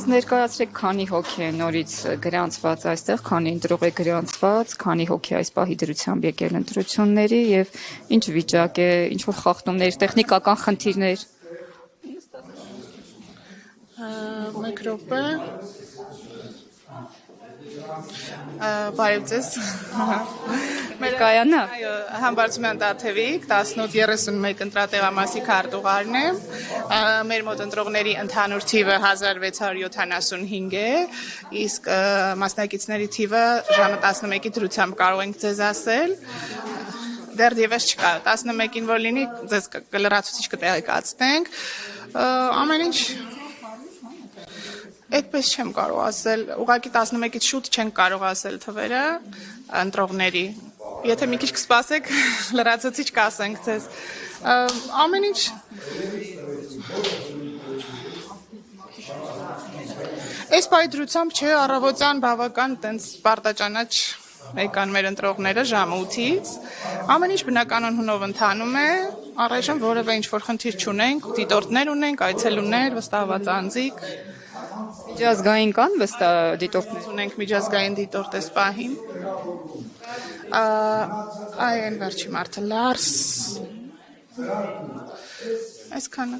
Ներկայացրեք քանի հոգի է նորից գրանցված այստեղ, քանի ընտրող է գրանցված, քանի հոգի այս պահի դրությամբ եկել ընտրությունների եւ ինչ վիճակ է, ինչ որ խախտումներ, տեխնիկական խնդիրներ։ Մեկ րոպե։ Բարև ձեզ։ Ներկայանա։ Այո, Համբարձումյան Տաթևիկ 1831 ընտրատեղամասի քարտուղարն է։ Մեր մոտ ընտրողների ընդհանուր թիվը 1675 է, իսկ մասնակիցների թիվը ժամը 11-ի դրությամբ կարող ենք ձեզ ասել։ Դեռևս չկա, 11-ին որ լինի, ձեզ լրացուցիչ կտեղեկացնենք։ Ամեն ինչ այդպես չեմ կարող ասել, ուղղակի 11-ից շուտ չենք կարող ասել թվերը ընտրողների։ Եթե մի քիչ կսպասեք, լրացուցիչ կասենք ձեզ։ Ամեն ինչ այս պայդրությամբ չէ, առավոտյան բավական տենց պարտաճանաչ եկան մեր ընտրողները ժամը 8-ից։ Ամեն ինչ բնականon հունով ընթանում է, առայժմ որևէ ինչ-որ խնդիր չունենք, դիտորդներ ունենք, այցելուներ, վստահված անձիկ։ Միջազգային կան վստահ դիտորդներ։ Ունենք միջազգային դիտորդ այս պահին։ Այն վերջի մարդը Լարս։ Այսքանը։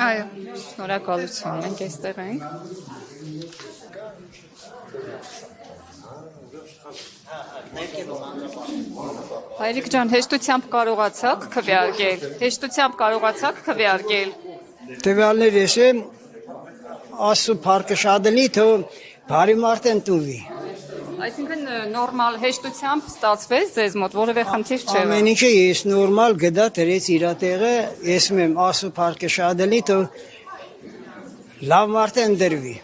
Այո։ Շնորհակալություն, մենք այստեղ ենք։ Հայրիկ ջան, հեշտությամբ կարողացաք քվեարկել։ Տվյալներ եմ ասու փառքը շադնի թո բարի մարդ են տուվի։ Այսինքն նորմալ հեշտությամբ ստացվեց ձեզ մոտ, որևէ խնդիր չէ։ Ամեն ինչը ես նորմալ գդա դրեց իր տեղը, ես մեմ ասու փառքը շադնի թո լավ մարդ են դրվի։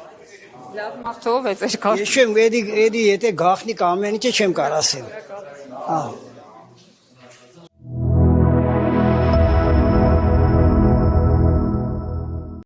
Լավ մարդով է ձեր կարգ։ Ես չեմ, էդի եթե գախնիկ ամեն ինչը չեմ կարող ասել։